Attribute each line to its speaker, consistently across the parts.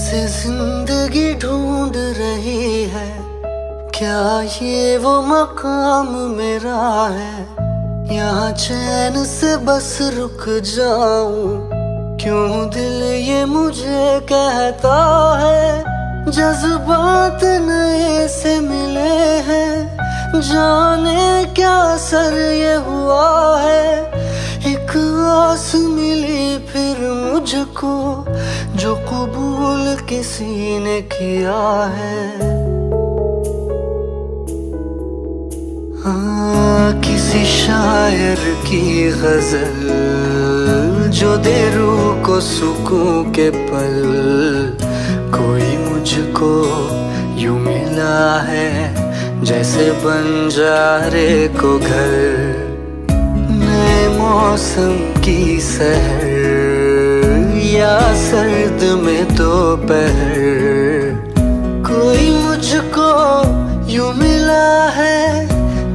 Speaker 1: से जिंदगी ढूंढ रही है, क्या ये वो मकाम मेरा है? यहाँ चैन से बस रुक जाऊं, क्यों दिल ये मुझे कहता है। जज्बात नए से मिले हैं, जाने क्या असर ये हुआ है। एक आस मिली फिर मुझको, जो कबूल किसी ने किया है। किसी शायर की गजल जो दे रूह को सुकून के पल, कोई मुझको यूं मिला है जैसे बंजारे को घर। नए मौसम की सहर या सर्द में दोपहर, कोई मुझको यूं मिला है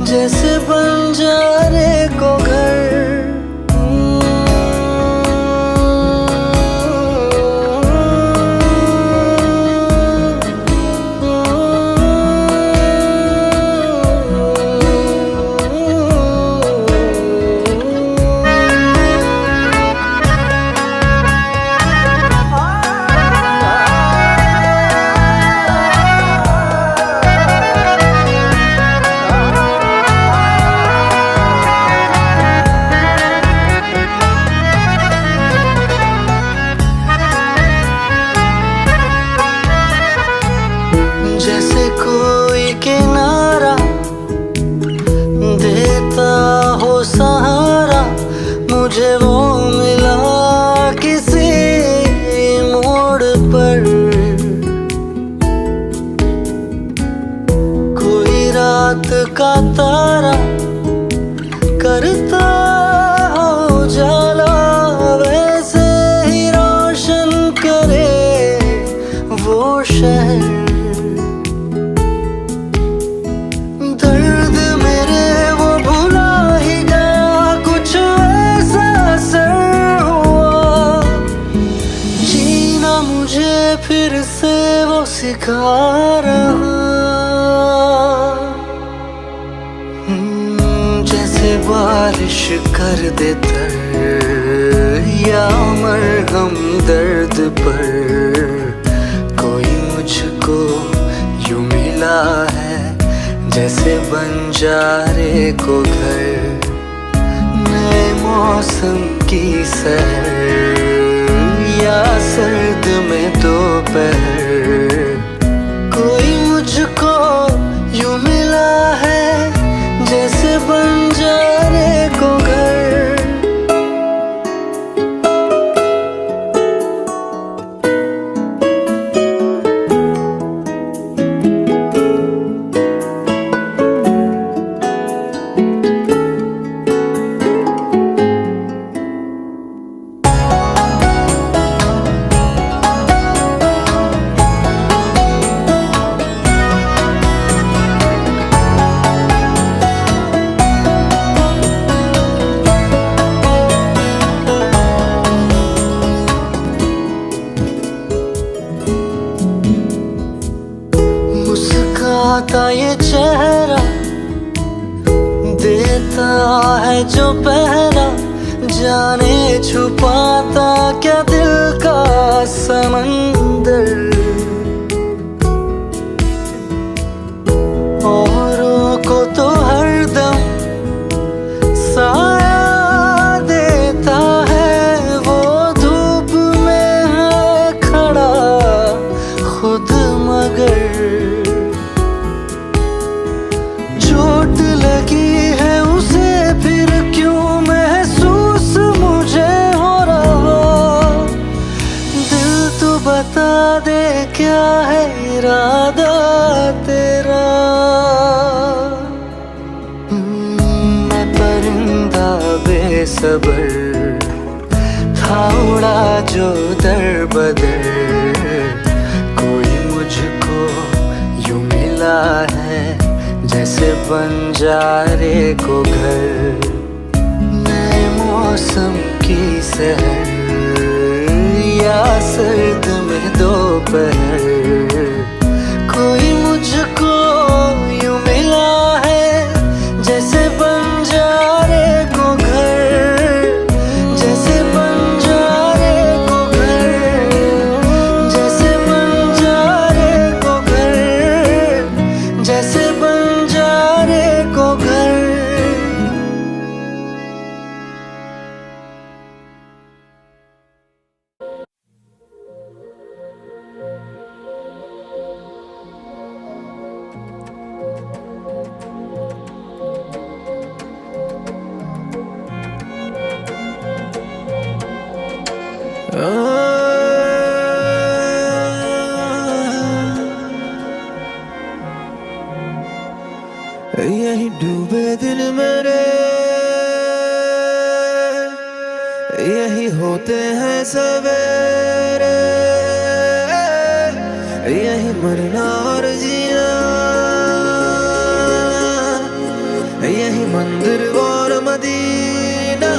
Speaker 1: जैसे बंजारे को घर। जैसे कोई किनारा देता हो सहारा, मुझे वो मिला किसी मोड़ पर। कोई रात का तारा करता हो उजाला, वैसे ही रोशन करे वो शहर। फिर से वो सिखा रहा, जैसे बारिश कर दे तर या मरहम दर्द पर। कोई मुझको यूं मिला है जैसे बंजारे को घर। नए मौसम की सहर या सर्द में दोपहर, कोई मुझको यूं मिला है जैसे बंजारे को घर। मुस्कुराता ये चेहरा देता है जो पहरा, जाने छुपाता क्या दिल का समंदर। औरों को तो हरदम साया देता है, वो धूप में है खड़ा खुद मगर। चोट लगी है उसे फिर क्यों महसूस मुझे हो रहा। दिल तो बता दे क्या है इरादा तेरा। मैं परिंदा बेसबर था उड़ा जो दर बदर, कोई मुझको यूं मिला है जैसे बंजारे को घर। नए मौसम की सहर या सर्द में दोपहर, दोपहर, कोई मुझको यूं मिला है जैसे बंजारे को घर, जैसे बंजारे को घर, जैसे बंजारे को घर, जैसे बंजारे को घर। यही डूबे दिन मेरे, यही होते हैं सवेरे, यही मरना और जीना, यही मंदिर और मदीना।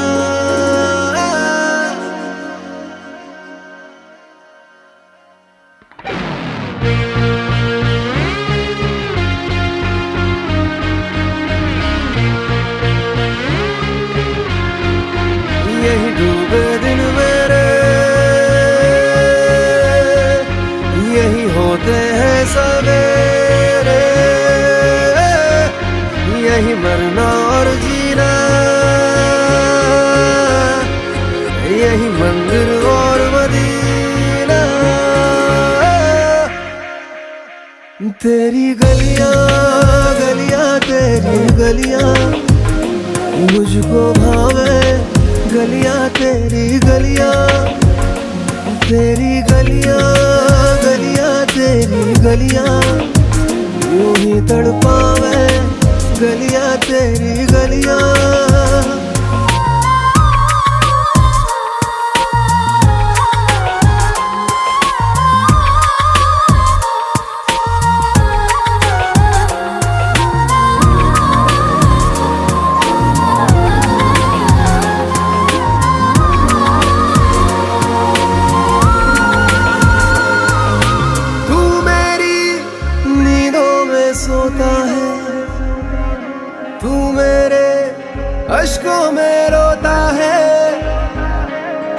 Speaker 1: यही डूबे दिन मेरे, यही होते हैं सवेरे, यही मरना और जीना, यही मंदिर और मदीना। तेरी गलियां गलियां तेरी गलियां मुझको भावे, गलियां तेरी गलियां, तेरी गलियां गलियां तेरी गलियां यूं ही तड़पावे, गलियां तेरी गलियां। सोता है तू, मेरे अश्कों में रोता है,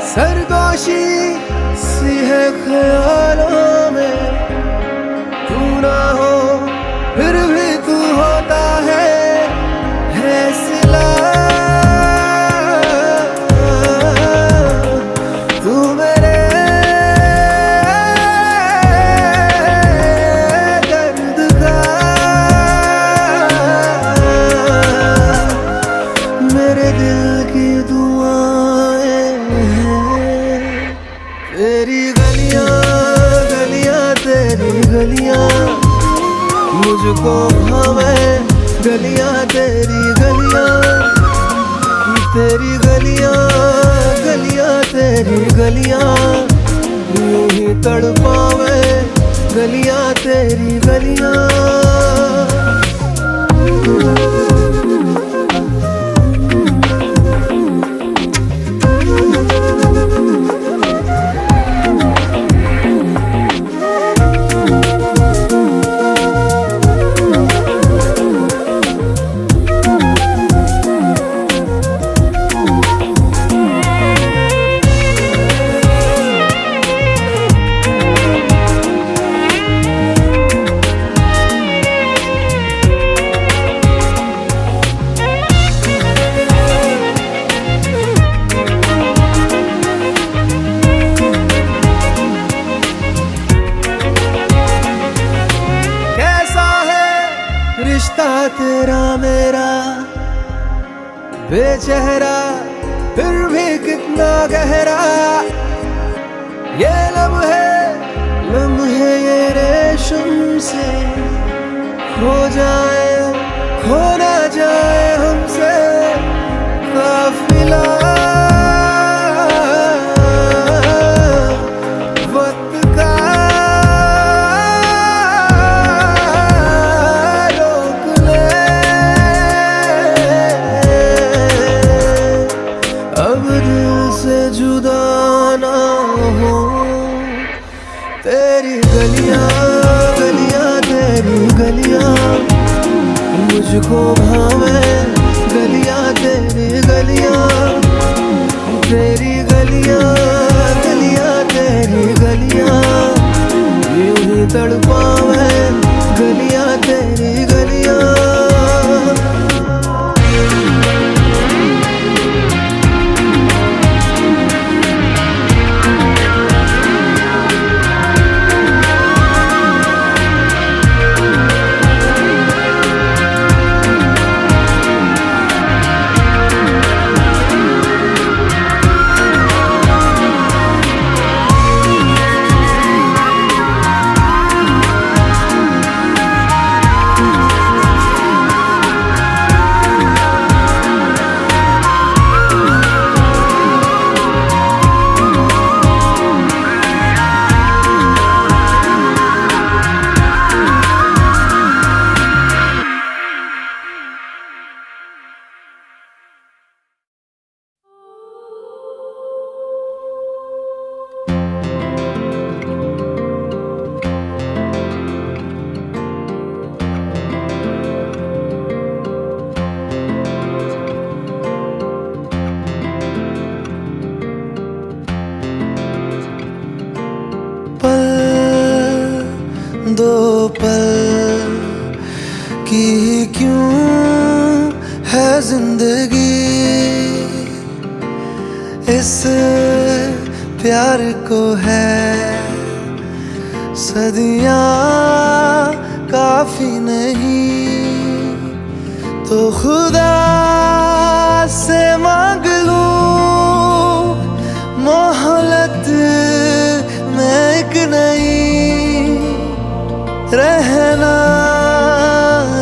Speaker 1: सरगोशी सी है ख्यालों में, तू ना हो फिर भी तू होता है सिला। तू मेरे तेरी गलियां गलियां तेरी गलियां मुझको भावे, गलियां तेरी गलियां, तेरी गलियां गलियां तेरी गलियां यूं ही तड़पावे, गलियां तेरी गलियां। रिश्ता तेरा मेरा बेचेहरा फिर भी कितना गहरा, ये लम्हे ये रेशम से खो जाए, खो ना जाए हमसे काफिला। जुदा ना हो तेरी मुझको भावे गलियां तेरी गलियां, तेरी गलियां गलियां तेरी गलियां, यूं ही तड़पावे गलियां तेरी गलियां। दो पल की क्यों है जिंदगी, इस प्यार को है सदियां काफी नहीं, तो खुदा से मांग लूं मोहलत में एक नई, रहना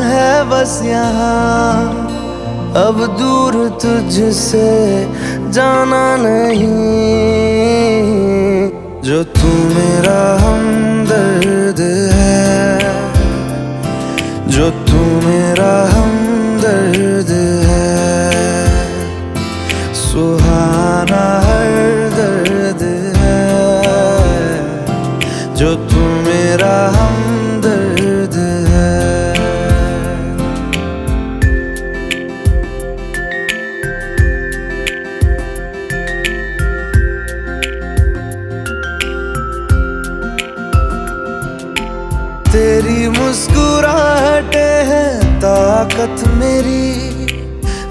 Speaker 1: है बस यहाँ अब दूर तुझसे जाना नहीं, जो तू मेरा हमदर्द है, जो तू मेरा हमदर्द है, सुहाना हर दर्द है, जो तू मेरा हमदर्द है। तेरी मुस्कुराहटे है ताकत मेरी,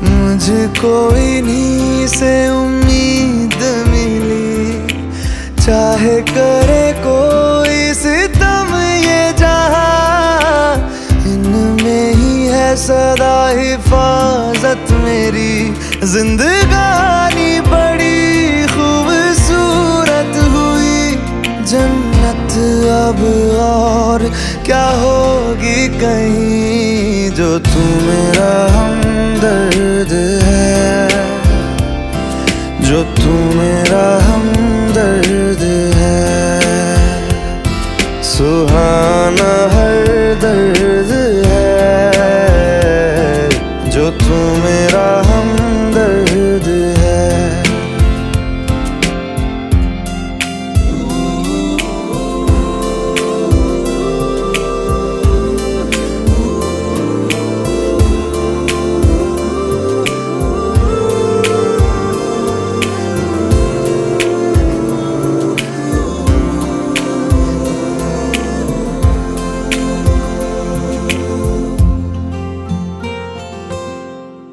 Speaker 1: मुझको इन्हीं से उम्मीद मिली, चाहे करे कोई सितम ये जहां, इनमें ही है सदा हिफाजत मेरी, जिंदगानी बड़ी खूबसूरत हुई, जन्नत अब और क्या होगी कहीं, जो तू मेरा हमदर्द है, जो तू मेरा हमदर्द है, सुहाना हर दर्द है, जो तू मेरा हमदर्द है।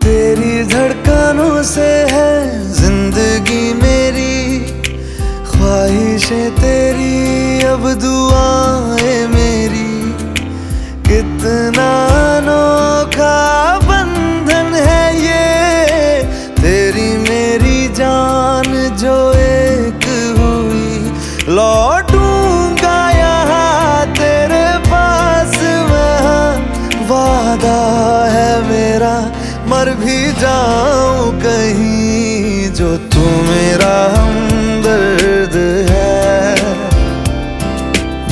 Speaker 1: तेरी धड़कनों से है जिंदगी मेरी, ख्वाहिशें तेरी अब दुआएं मेरी, कितना अनोखा बंधन है ये, तेरी मेरी जान जो एक हुई, लौटूंगा यहाँ तेरे पास मैं, वादा है मेरा मर भी जाऊं कहीं, जो तू मेरा हमदर्द है,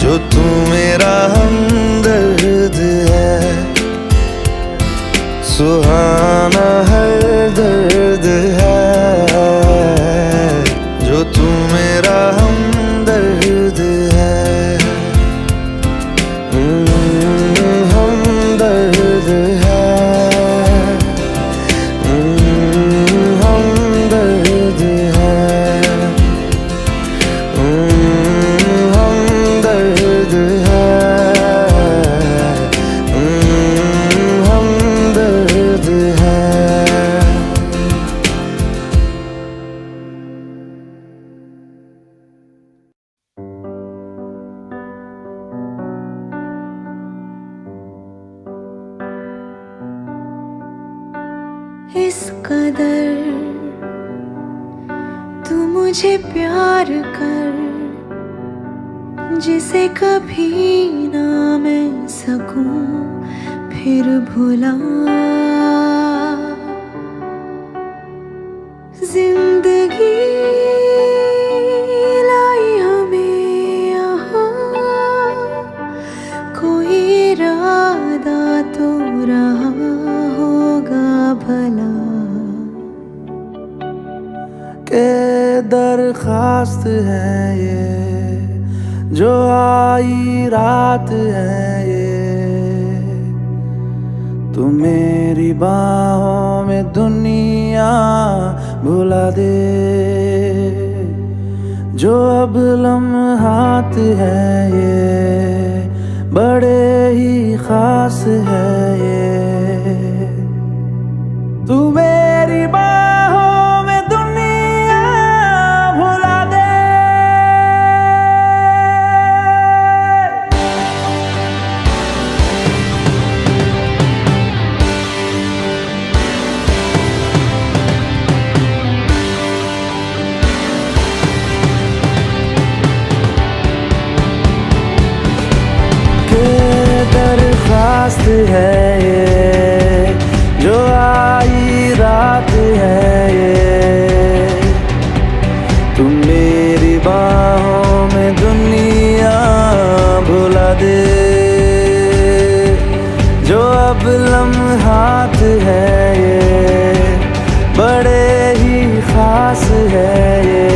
Speaker 1: जो तू मेरा हमदर्द है, सुहाना हर दर्द है, जो तू मेरा हमदर्द है, हमदर्द है।
Speaker 2: इस कदर तू मुझे प्यार कर, जिसे कभी ना मैं सकूं फिर भुला। जिंदगी लाई हमें यहाँ, कोई इरादा तो रहा होगा भला।
Speaker 1: के दरखास्त है ये जो आई रात है ये, तू मेरी बाहों में दुनिया भुला दे। जो अब लम्हात है ये बड़े ही खास है ये, तू मेरी बाहों में दुनिया भुला दे। दरखास्त है ये जो आई रात है ये, तू मेरी बाहों में दुनिया भुला दे। जो अब लम्हात है ये बड़े ही खास है ये,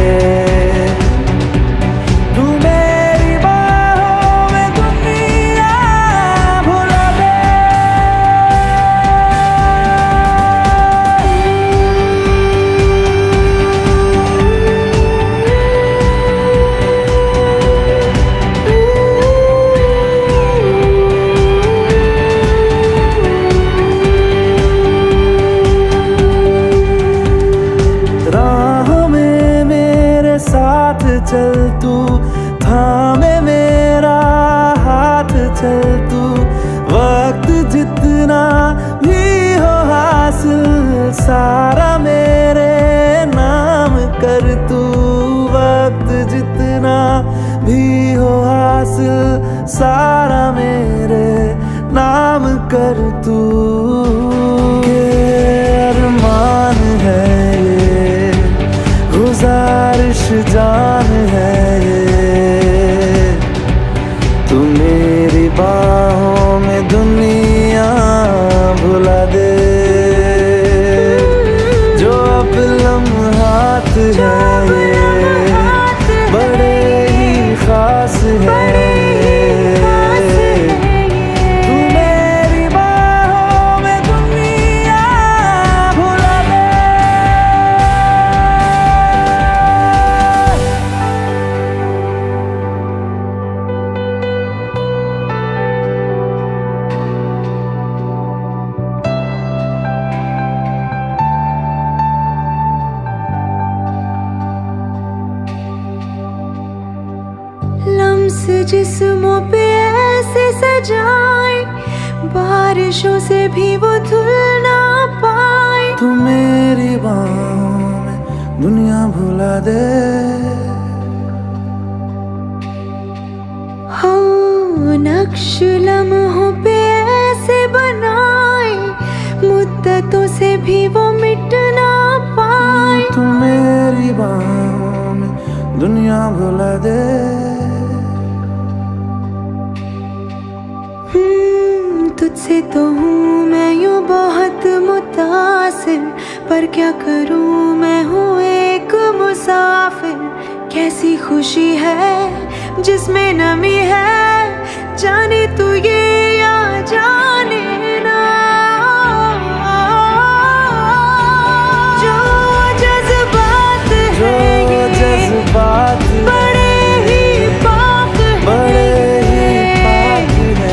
Speaker 1: चल तू थामे मेरा हाथ, चल तू वक्त जितना भी हो हासिल सारा मेरे नाम कर तू। वक्त जितना भी हो हासिल सारा मेरे नाम कर तू। के अरमान है ये गुजारिश जान है ये, तू मेरी बाहों में दुनिया भुला दे। जो अब लम्हात है ये बड़े ही खास है।
Speaker 2: लम्स जिस्मों पे ऐसे सजाए, बारिशों से भी वो धुल ना पाए।
Speaker 1: तू मेरी बाहों में दुनिया भुला दे।
Speaker 2: हो नक्श लम्हों पे ऐसे बनाए, मुद्दतों से भी वो मिट ना पाए।
Speaker 1: तू मेरी बाहों में दुनिया भुला दे।
Speaker 2: तुझसे तो हूँ मैं यूँ बहुत मुतासिर, पर क्या करूँ मैं हूँ एक मुसाफिर। कैसी खुशी है जिसमें नमी है, जाने तू ये या जाने ना। जो जज्बात है ये बड़े ही पाक है। बड़े ही खास है।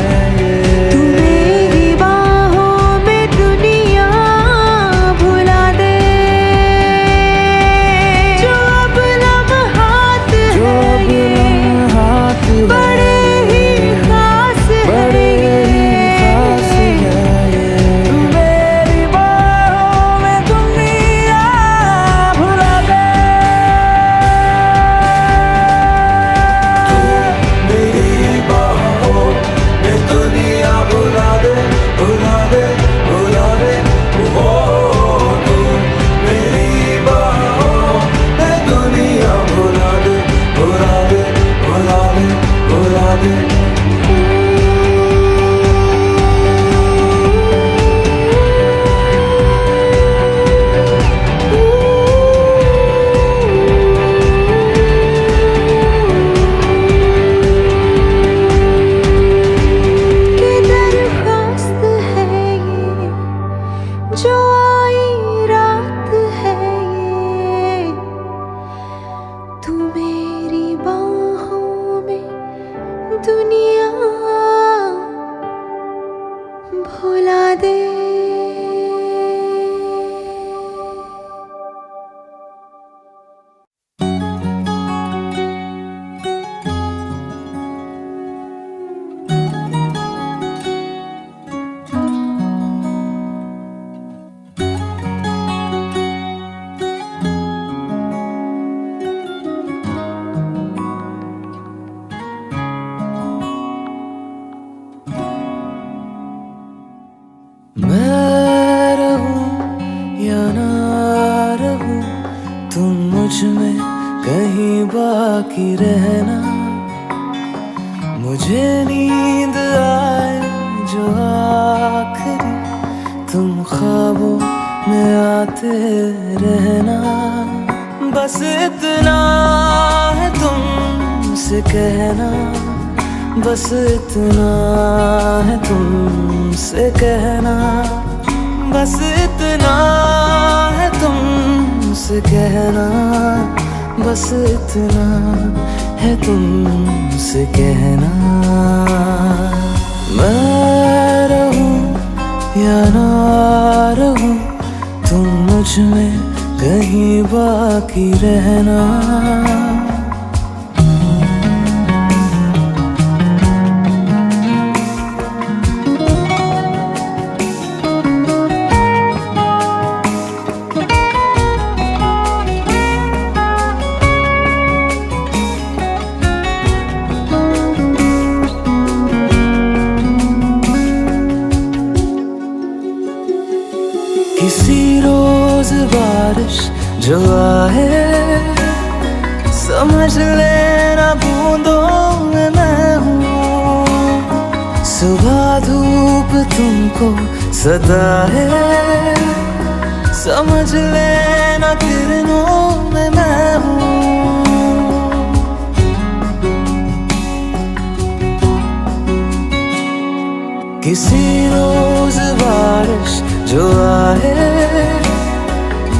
Speaker 1: बाकी रहना, मुझे नींद आए जो आखिरी तुम ख्वाबों में आते रहना। बस इतना है तुमसे कहना, बस इतना है तुमसे कहना, बस इतना है तुमसे कहना, बस इतना है तुमसे कहना। मैं रहूं या ना रहूं, तुम मुझ में कहीं बाकी रहना। किसी रोज बारिश जो आए, समझ लेना बूंदों में मैं हूँ। सुबह धूप तुमको सताए, समझ लेना किरणों में मैं हूँ। किसी रोज बारिश जो आए,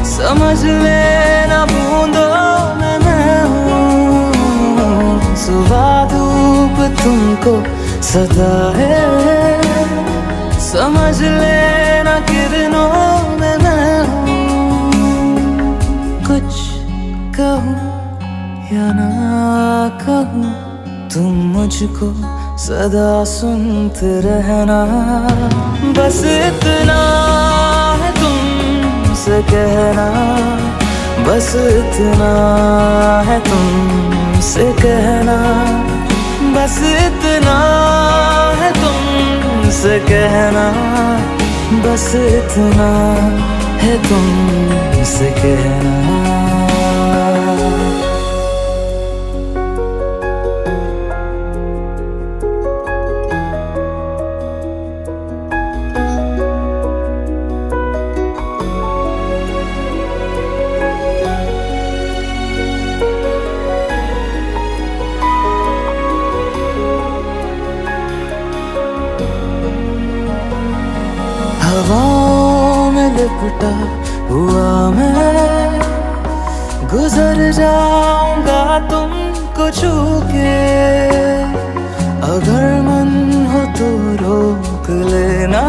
Speaker 1: समझ लेना बूंदों में मैं हूँ। सुबह धूप तुमको सताए, समझ लेना किरणों में मैं हूँ। कुछ कहूँ या ना कहूँ, तुम मुझको सदा सुनते रहना। बस इतना है तुमसे कहना, बस इतना है तुमसे कहना, बस इतना है तुमसे कहना, बस इतना है तुमसे कहना। हवाओं में लिपटा हुआ मैं, गुजर जाऊंगा तुमको छू के। अगर मन हो तो रोक लेना,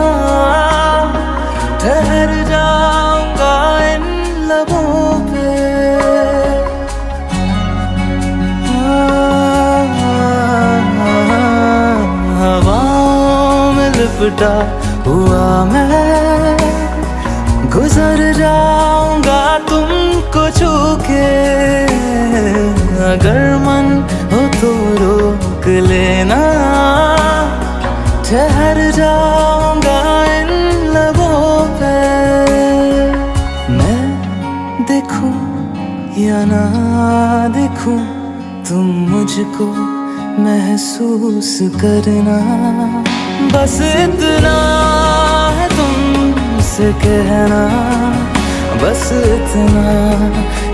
Speaker 1: ठहर जाऊंगा इन लबों पे। हवाओं में लिपटा हुआ मैं, गुजर जाऊंगा तुमको छू के। अगर मन हो तो रोक लेना, ठहर जाऊंगा इन लबों पे। मैं देखूं या ना देखूं, तुम मुझको महसूस करना। बस इतना है तुमसे कहना, बस इतना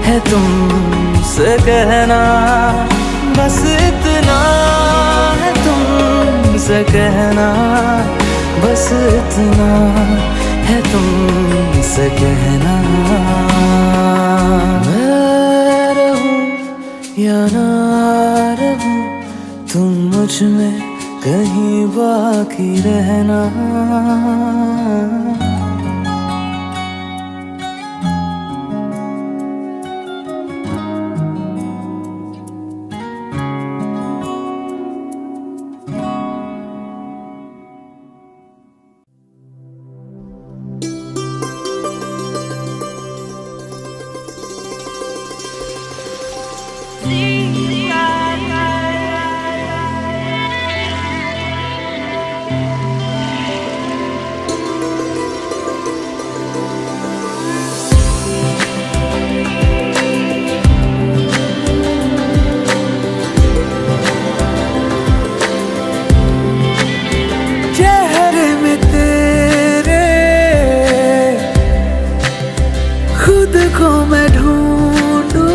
Speaker 1: है तुमसे कहना, बस इतना है तुमसे कहना, बस इतना है तुमसे कहना। मैं रहूं या ना रहूं, तुम मुझ में कहीं बाकी रहना। तुझको मैं ढूंढूं,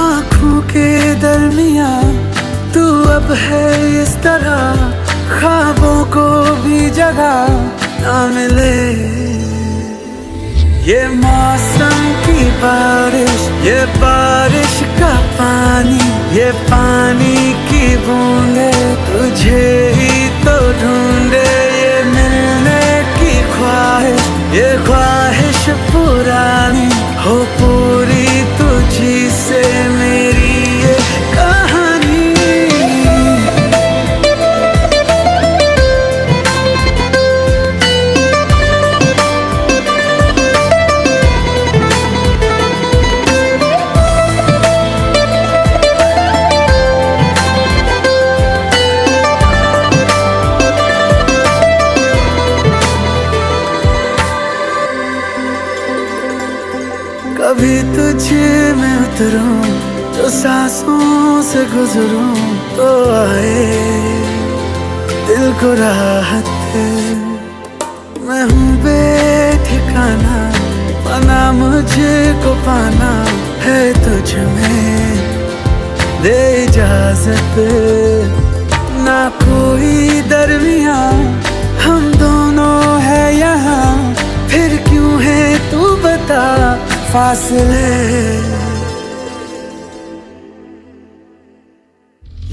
Speaker 1: आँखों के दरमिया तू अब है इस तरह, ख्वाबों को भी जगह ना मिले। ये मौसम की बारिश, ये बारिश का पानी, ये पानी की बूंदे तुझे ही तो ढूंढे। ये मिलने की ख्वाहिश, ये ख्वाहिश पुरानी हो पूरी तुझी से मेरी ये कहानी। कभी तुझ में उतरूं, जो सांसों से गुजरूं तो आए दिल को राहत है। मैं हूँ बेठिकाना, पाना मुझको पाना है तुझ में, दे इजाजत ना कोई दरमिया, हम दोनों है यहाँ, फिर क्यों है तू बता फासले।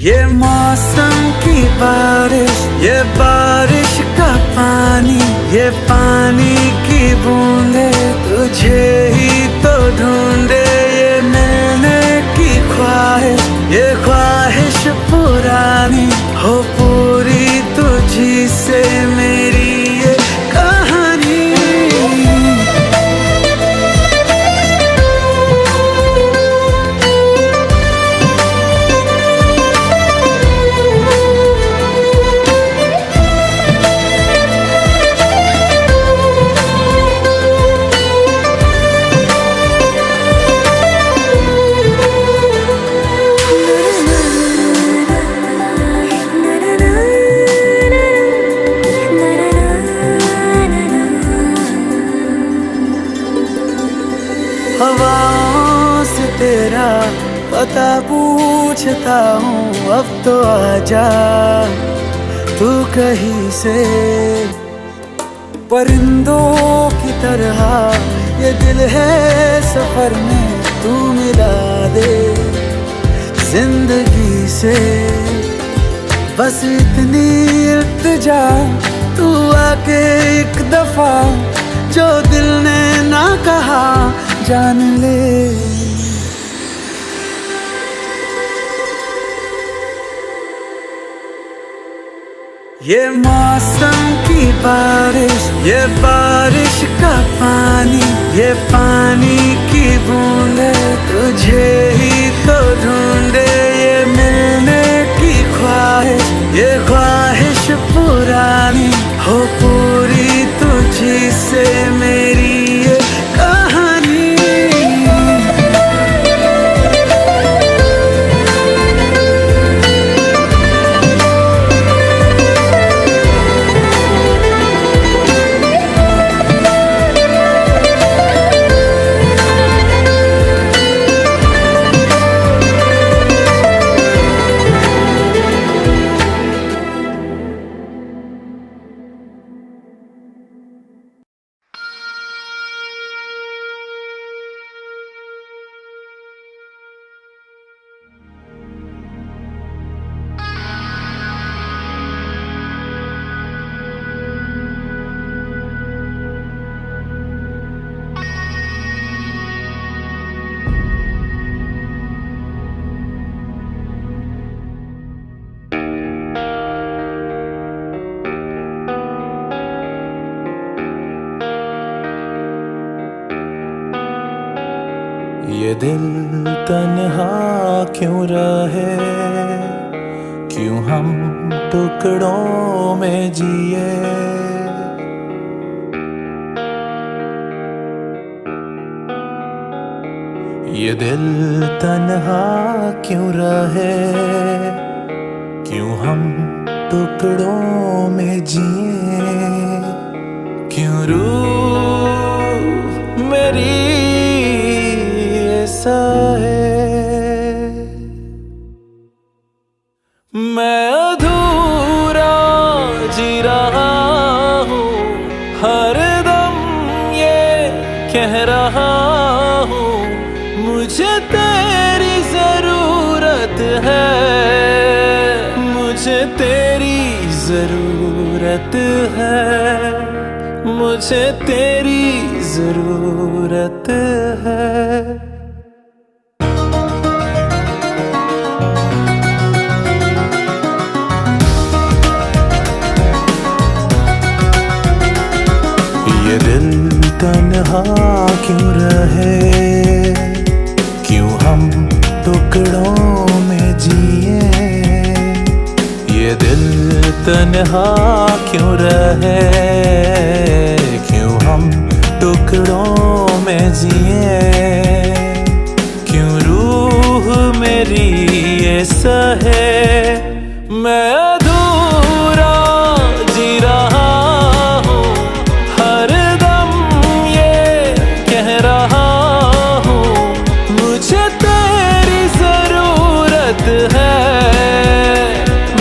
Speaker 1: ये मौसम की बारिश, ये बारिश का पानी, ये पानी की बूंदे तुझे ही तो ढूंढे। ये मिलने की ख्वाहिश, ये ख्वाहिश पुरानी हो पूरी तुझी से मेरी ये कहानी। हवाओं से तेरा पता पूछता हूँ, अब तो आजा तू कहीं से। परिंदों की तरह ये दिल है सफर में, तू मिला दे जिंदगी से। बस इतनी इल्तिजा तू आके एक दफा, जो दिल ने ना कहा जान ले। ये मौसम की बारिश, ये बारिश का पानी, ये पानी की बूंदे तुझे ही तो ढूंढे। ये मिलने की ख्वाहिश, ये ख्वाहिश पुरानी हो पूरी तुझी से मेरी ये कहानी।
Speaker 3: ये दिल तन्हा क्यों रहे, क्यों हम टुकड़ों में जिए। ये दिल तन्हा क्यों रहे, क्यों हम टुकड़ों में जिए। क्यों रूठ हर दम ये कह रहा हूँ मुझे तेरी जरूरत है, मुझे तेरी जरूरत है, मुझे तेरी जरूरत है। ये दिल तन्हा क्यों रहे, क्यों हम टुकड़ों में जिए। ये दिल तन्हा क्यों रहे, क्यों हम टुकड़ों में जिए। क्यों रूह मेरी ये सहे, मैं अधूरा जी रहा हूँ। हर दम ये कह रहा हूँ मुझे तेरी जरूरत है,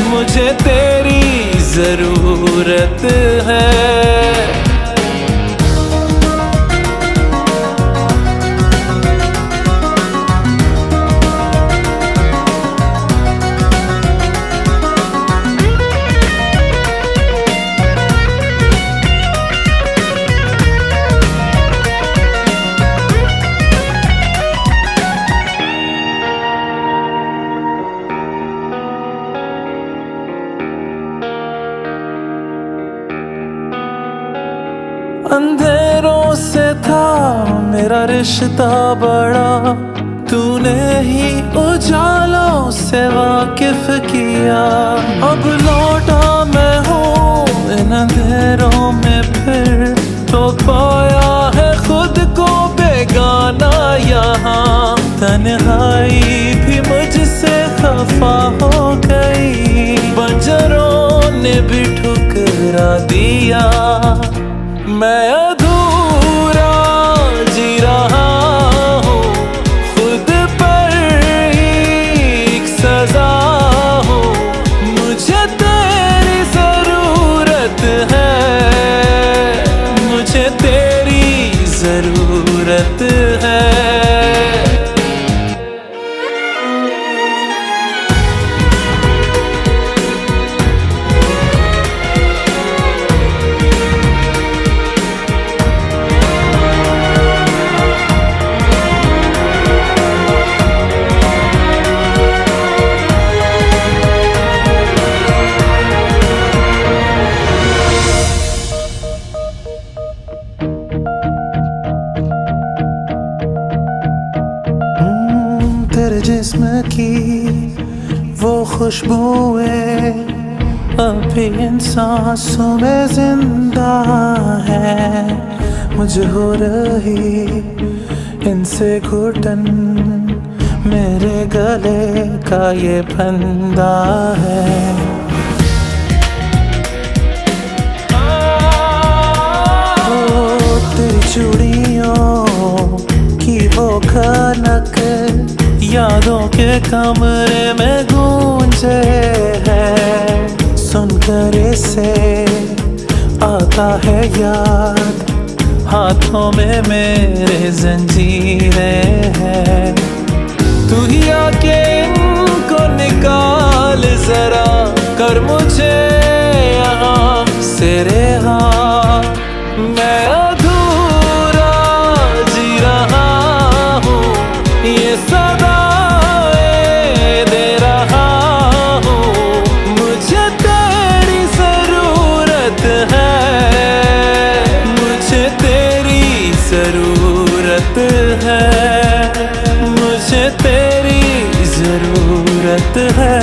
Speaker 3: मुझे तेरी जरूरत है। अंधेरों से था मेरा रिश्ता बड़ा, तूने ही उजालों से वाकिफ किया। अब लौटा मैं हूँ इन अंधेरों में फिर, तो पाया है खुद को बेगाना यहाँ। तन्हाई भी मुझसे खफा हो गई, बंजरों ने भी ठुकरा दिया। मैं अधूरा जी रहा हूँ, खुद पर एक सजा हूँ। मुझे तेरी जरूरत है, मुझे तेरी जरूरत है। तेरे जिस्म की वो खुशबुएं अब भी इन सांसों में जिंदा है। मुझे हो रही इनसे घुटन, मेरे गले का ये फंदा है। तेरी चूड़ियों की वो खनक यादों के कमरे में गूंजे है। सुनकर इसे आता है याद, हाथों में मेरे जंजीरें हैं। तू ही आके इनको निकाल जरा, कर मुझे यहाँ से रिहा। मैं अधूरा जी रहा हूँ, ये सदाएं दे रहा हूँ। मुझे तेरी जरूरत है, मुझे तेरी जरूरत है, मुझे तेरी जरूरत है।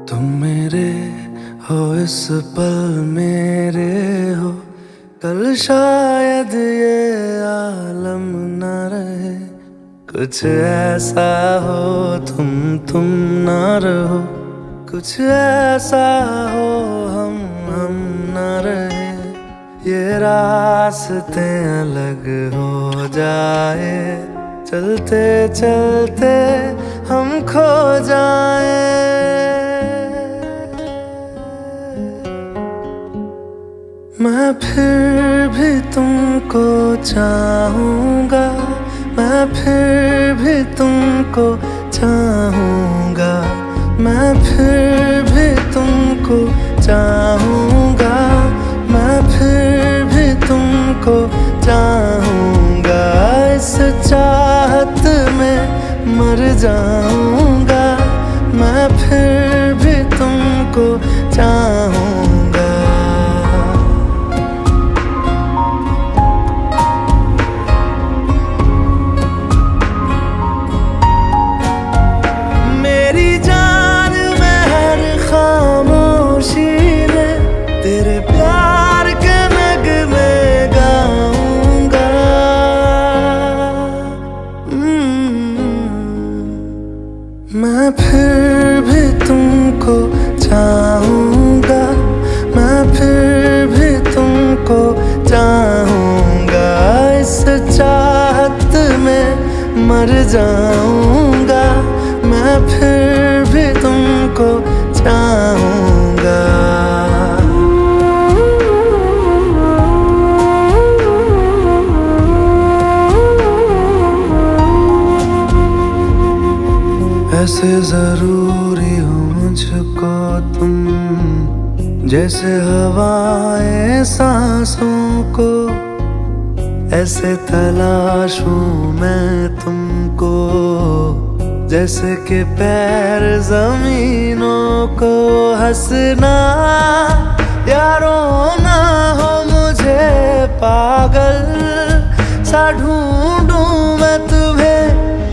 Speaker 1: तुम मेरे हो इस पल मेरे हो, कल शायद ये आलम न रहे। कुछ ऐसा हो तुम ना रहो, कुछ ऐसा हो हम न रहे। ये रास्ते अलग हो जाए, चलते चलते हम खो जाए। मैं फिर भी तुमको चाहूँगा, मैं फिर भी तुमको चाहूँगा, मैं फिर भी तुमको चाहूँगा, मैं फिर भी तुमको चाहूँगा। इस चाहत में मर जाऊँगा, मैं फिर भी तुमको चाहूँगा। मेरी जान में हर खामोशी में तेरे प्यार के नगमे गाऊंगा। मैं फिर भी तुमको चाहूँगा, मैं फिर भी तुमको चाहूँगा। इस चाहत में मर जाऊँगा, मैं फिर भी तुमको चाहूँगा। ऐसे जरूरी हो मुझको तुम, जैसे हवाएं सांसों को। ऐसे तलाशूं मैं तुमको, जैसे कि पैर जमीनों को। हंसना या रोना हो मुझे पागल सा ढूंढूं मैं तुम्हें।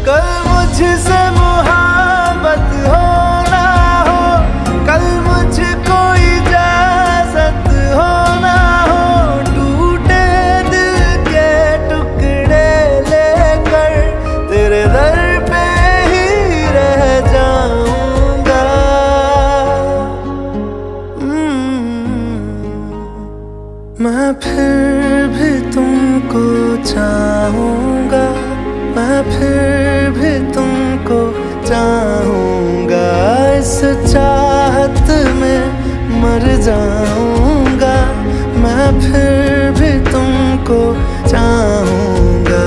Speaker 1: कल मुझसे मोहब्बत हो ना हो, कल मुझको इजाजत हो ना हो। टूटे दिल के टुकड़े लेकर तेरे दर पे ही रह जाऊंगा। मैं फिर भी तुमको चाहूँगा, मैं फिर भी तुमको चाहूँगा। इस चाहत में मर जाऊँगा, मैं फिर भी तुमको चाहूँगा।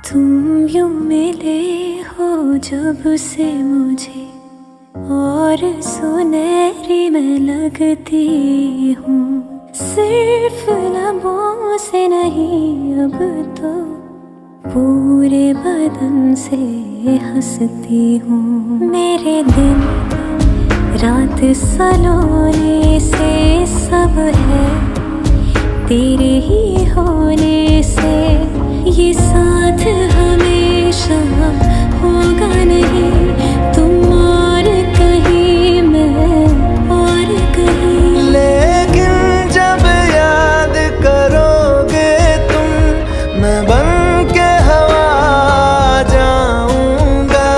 Speaker 2: तुम यूं मिले हो जब से मुझे, और सुनहरी मैं लगती हूँ। सिर्फ लबों से नहीं अब तो पूरे बदन से हंसती हूँ। मेरे दिन रात सलोने से सब है तेरे ही होने से। ये साथ हमेशा होगा नहीं, तुम और कहीं मैं और कहीं।
Speaker 1: लेकिन जब याद करोगे तुम, मैं बन के हवा जाऊंगा।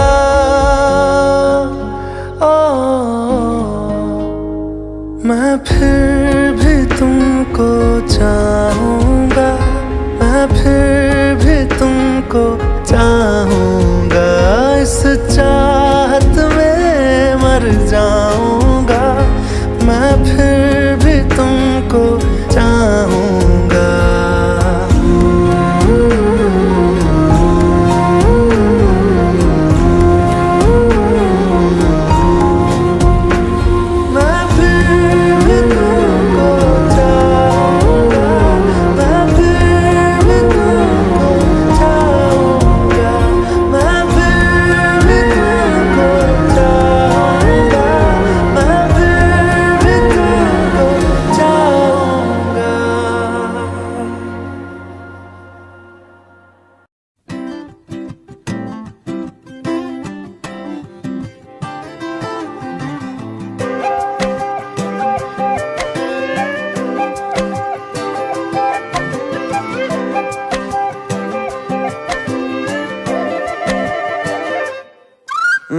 Speaker 1: मैं फिर भी तुमको चाहूँगा, मैं फिर भी तुमको चाहूँगा। इस जाऊंगा, मैं फिर भी तुमको चाहूंगा।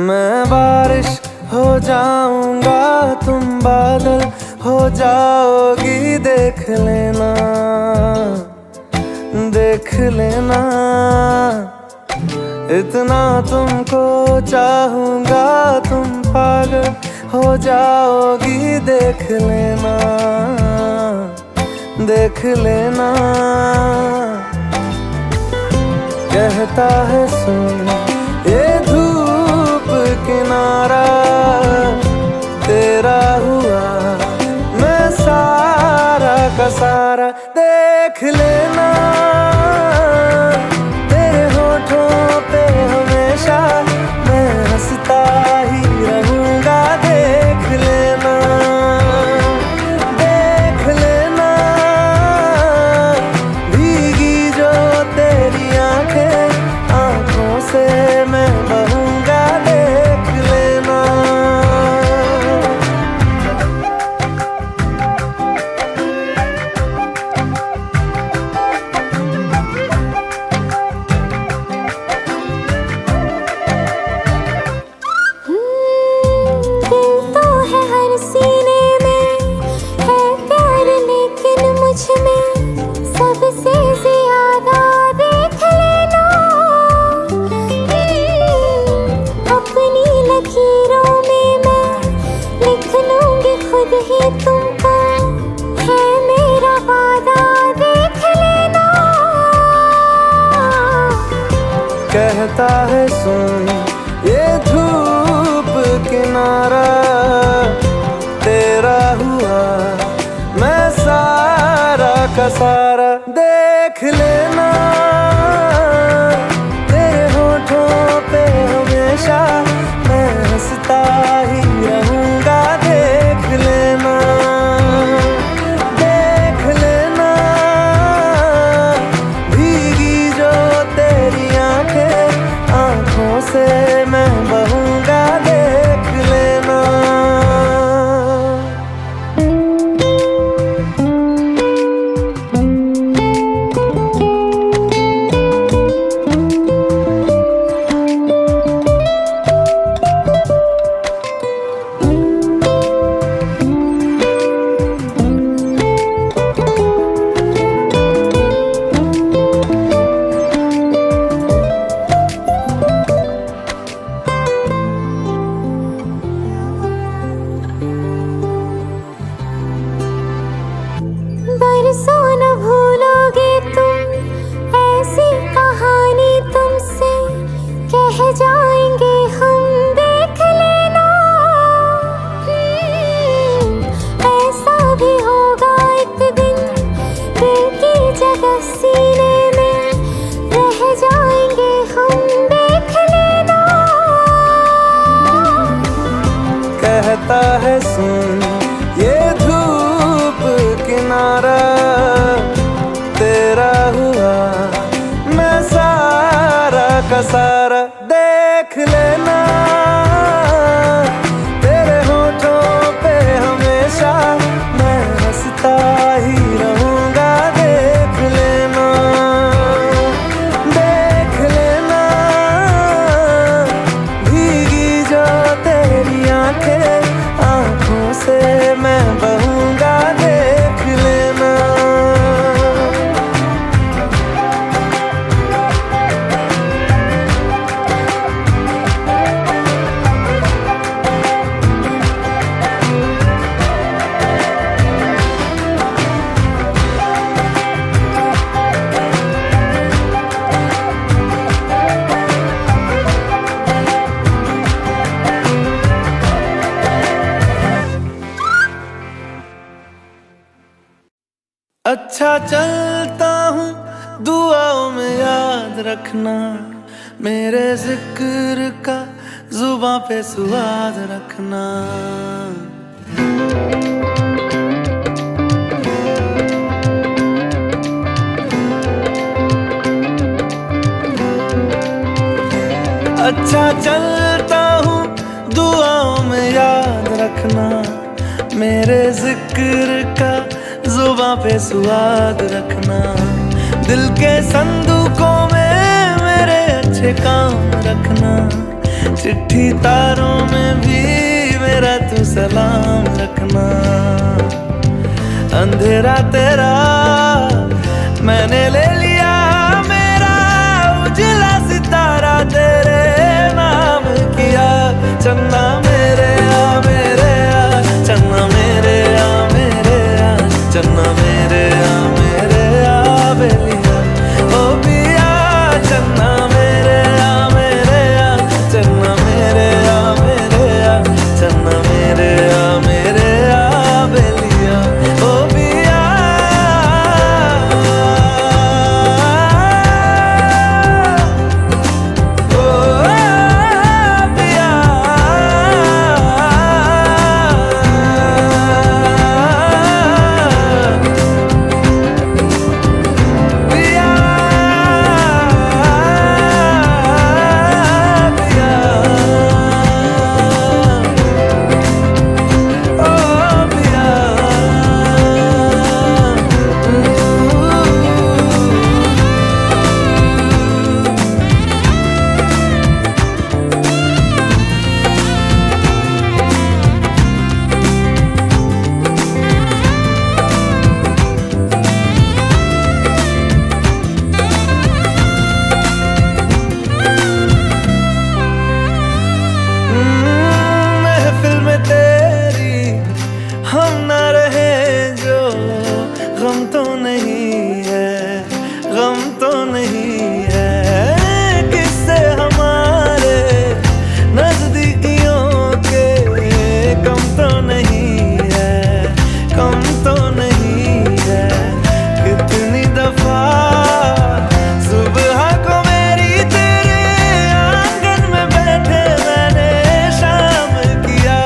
Speaker 1: मैं बारिश हो जाऊंगा, तुम बादल हो जाओगी, देख लेना, देख लेना। इतना तुमको चाहूंगा, तुम पागल हो जाओगी, देख लेना, देख लेना। कहता है सुन ये धूप किनारा, तेरा हुआ मैं सारा का सारा, देख लेना। तेरे होठों पे हमेशा मैं हंसता ही रहूंगा, देख लेना, देख लेना। भीगी जो तेरी आंखें, आंखों से मैं बहूंगा, देख लेना।
Speaker 2: दिल तो है हर सीने में, है प्यार लेकिन मुझ में सबसे ज्यादा, देख लेना। अपनी लकीरों में मैं लिख लूंगी खुद ही तुमको, है मेरा वादा, देख लेना।
Speaker 1: कहता है सुन ये धूप किनारा, तेरा हुआ मैं सारा का सारा, देख लेना। तेरे होठों पे हमेशा मैं हंसता ही रहूंगा, देख लेना, देख लेना। भीगी जो तेरी आंखें, आंखों से मैं बहूंगा, देख लेना।
Speaker 2: बरसों न भूलोगे तुम, ऐसी कहानी तुमसे कह जाएंगे हम, देख लेना। ऐसा भी होगा एक दिन, दिल की जगह सीने में रह जाएंगे हम, देख लेना।
Speaker 1: कहता है सुन ये धूप किनारा, तेरा हुआ मैं सारा का सारा, देख लेना। तेरे होठों पे हमेशा मैं हंसता ही रहूंगा, देख लेना, देख लेना। भीगी जो तेरी आंखें, आंखों से मैं बहूंगा, देख लेना। अच्छा चलता हूँ दुआओं में याद रखना, मेरे जिक्र का जुबां पे स्वाद रखना। अच्छा चलता हूँ दुआओं में याद रखना, मेरे जिक्र का जुबां पे स्वाद रखना। दिल के संदूकों में मेरे अच्छे काम रखना, चिट्ठी तारों में भी मेरा तू सलाम रखना। अंधेरा तेरा मैंने ले लिया, मेरा उजला सितारा तेरे नाम किया। चन्ना मेरे आ मेरे आ, चन्ना मेरे आ मेरे आ, चन्ना मेरे आ मेरे आ बेलिया ओ पिया। चन्ना मेरे आ मेरे आ, चन्ना मेरे आ मेरे आ, चन्ना मेरे आ मेरे आ बेलिया ओ पिया। महफिल में तेरी हम न रहे जो, गम तो नहीं है, गम तो नहीं है। किससे हमारे नजदीकियों के कम तो नहीं है, कम तो नहीं है। कितनी दफा सुबह को मेरी तेरे आंगन में बैठे मैंने शाम किया।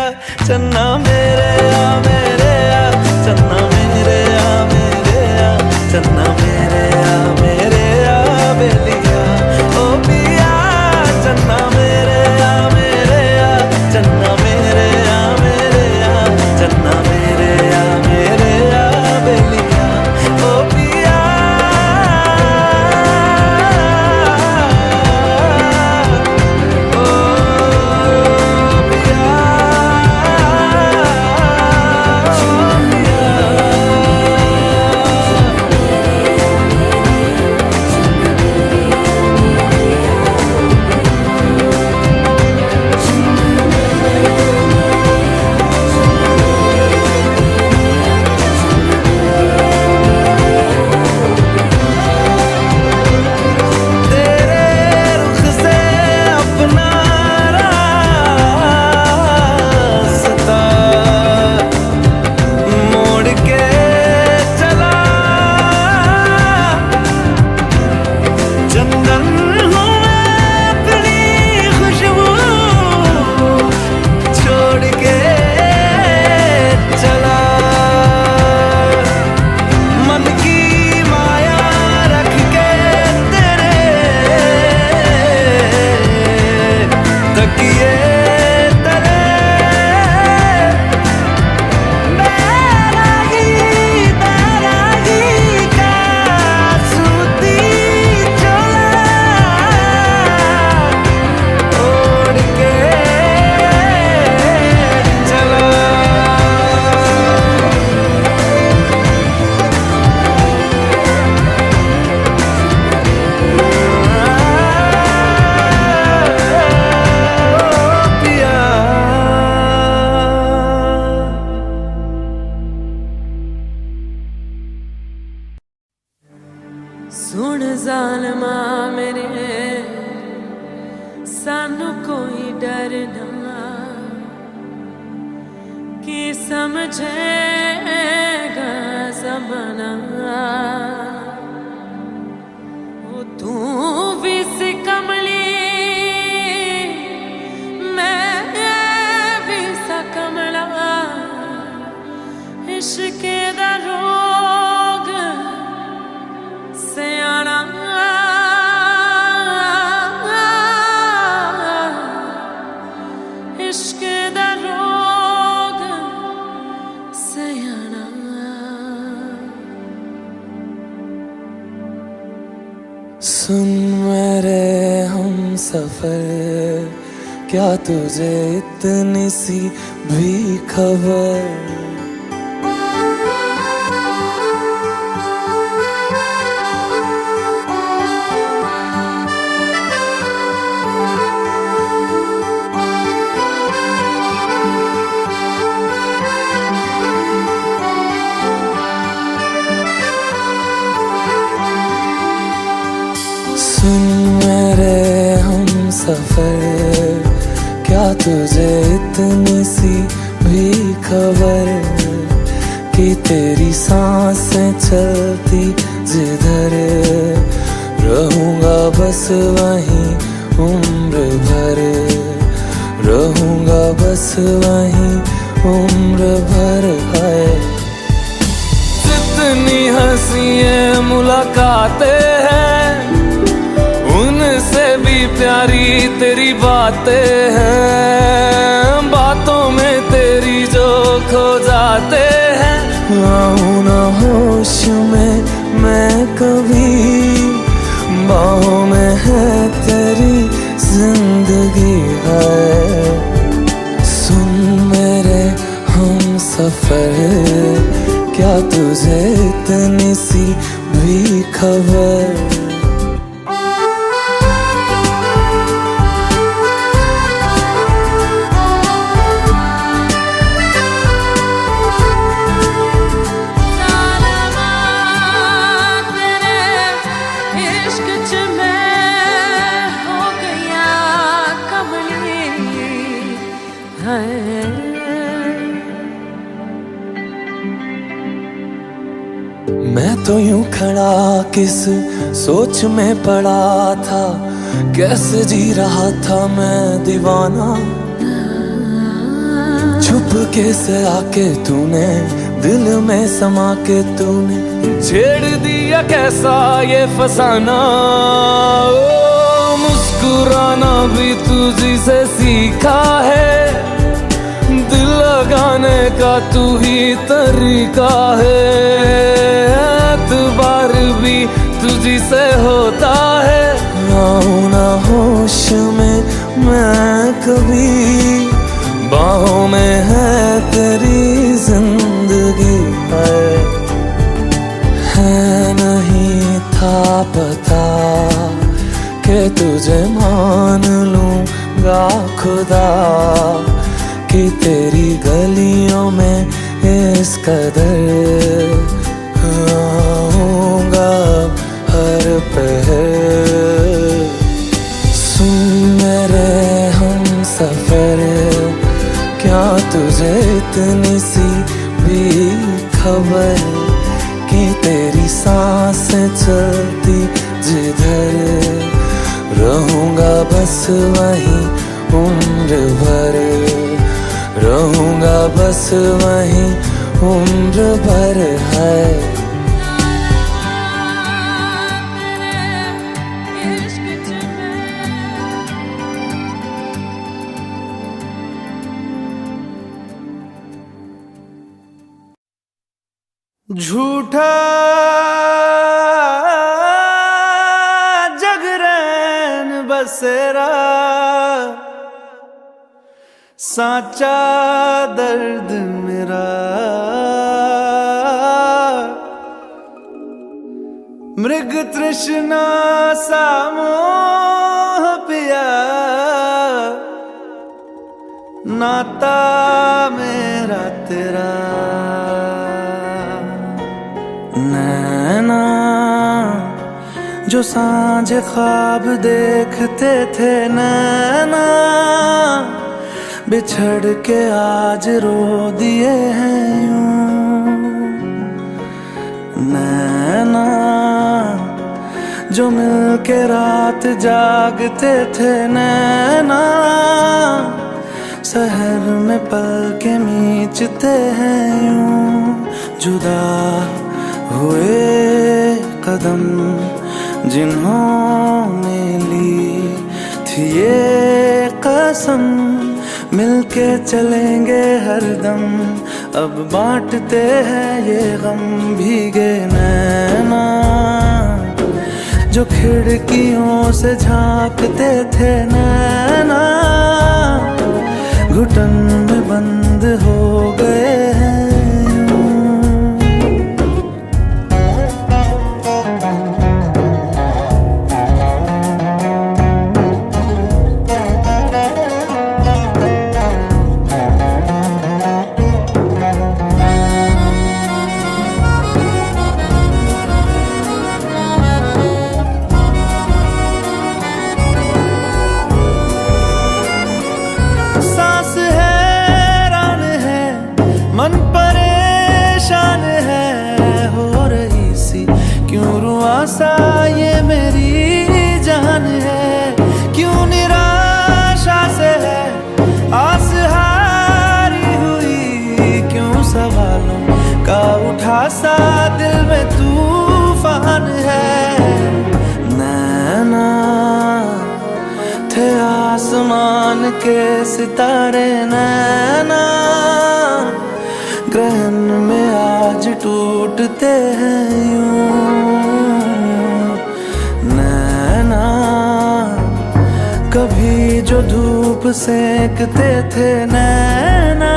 Speaker 1: चन्ना मेरे आ मेरे आ, चन्ना मेरे आ मेरे आ, चन्ना मेरे आ मेरे आ बेलिया ओ पिया। चन्ना मेरे आ मेरे आ, चन्ना मेरे आ मेरे आ, चन्ना मेरे आ मेरे आ बेलिया ओ पिया।
Speaker 4: सुन जालमा मेरे सानू कोई डर ना, कि समझेगा जमाना ओ तू भी सी कमली मैं भी सा कमला इश्क दा रोग सियाना इश्क दा रोग सियाना
Speaker 3: सुन मेरे हम सफर क्या तुझे इतनी सी भी खबर सुन मेरे हम सफर क्या तुझे इतनी सी भी खबर कि तेरी सांसें चलती जिधर रहूंगा बस वहीं उम्र भर रहूंगा बस वहीं उम्र भर है जितनी हंसी मुलाकातें हैं उनसे भी प्यारी तेरी बातें हैं बातों में तेरी जो खो जाते हैं आऊं ना होश में मैं कभी बाहों में है तेरी जिंदगी है सुन मेरे हम सफर क्या तुझे इतनी सी भी खबर मैं तो यूं खड़ा किस सोच में पड़ा था कैसे जी रहा था मैं दीवाना छुप के से आके तूने दिल में समा के तूने छेड़ दिया कैसा ये फसाना ओ मुस्कुराना भी तुझी से सीखा है दिल लगाने का तू ही तरीका है एतबार भी तुझी से होता है आऊं ना होश में मैं कभी बाहों में है तेरी जिंदगी है नहीं था पता कि तुझे मान लूंगा खुदा कि तेरी गलियों में इस कदर आऊंगा हर पहर सुन मेरे हम सफर क्या तुझे इतनी सी भी खबर कि तेरी सांसें चलती जिधर रहूंगा बस वहीं उम्र भर रहूंगा बस वहीं उम्र भर है
Speaker 1: झूठा जगरैन बसेरा साचा दर्द मेरा मृग तृष्णा सा मोह पिया नाता मेरा तेरा नैना जो सांझे ख्वाब देखते थे नैना बिछड़ के आज रो दिए हैं यूं नैना जो मिलके रात जागते थे नैना, शहर में पल के मीचते हैं यूं। जुदा हुए कदम जिन्होंने ली थी ये कसम, मिलके चलेंगे हरदम, अब बांटते हैं ये गम। भीगे नैना जो खिड़कियों से झांकते थे नैना, घुटन में बंद हो गए हैं। मन परेशान है हो रही सी, क्यों रुआसा ये मेरी जान है, क्यों निराशा से है आस हारी हुई, क्यों सवालों का उठा सा दिल में तूफान है। नैना थे आसमान के सितारे नैना, ग्रहण में आज टूटते हैं यूं। नैना कभी जो धूप सेकते थे नैना,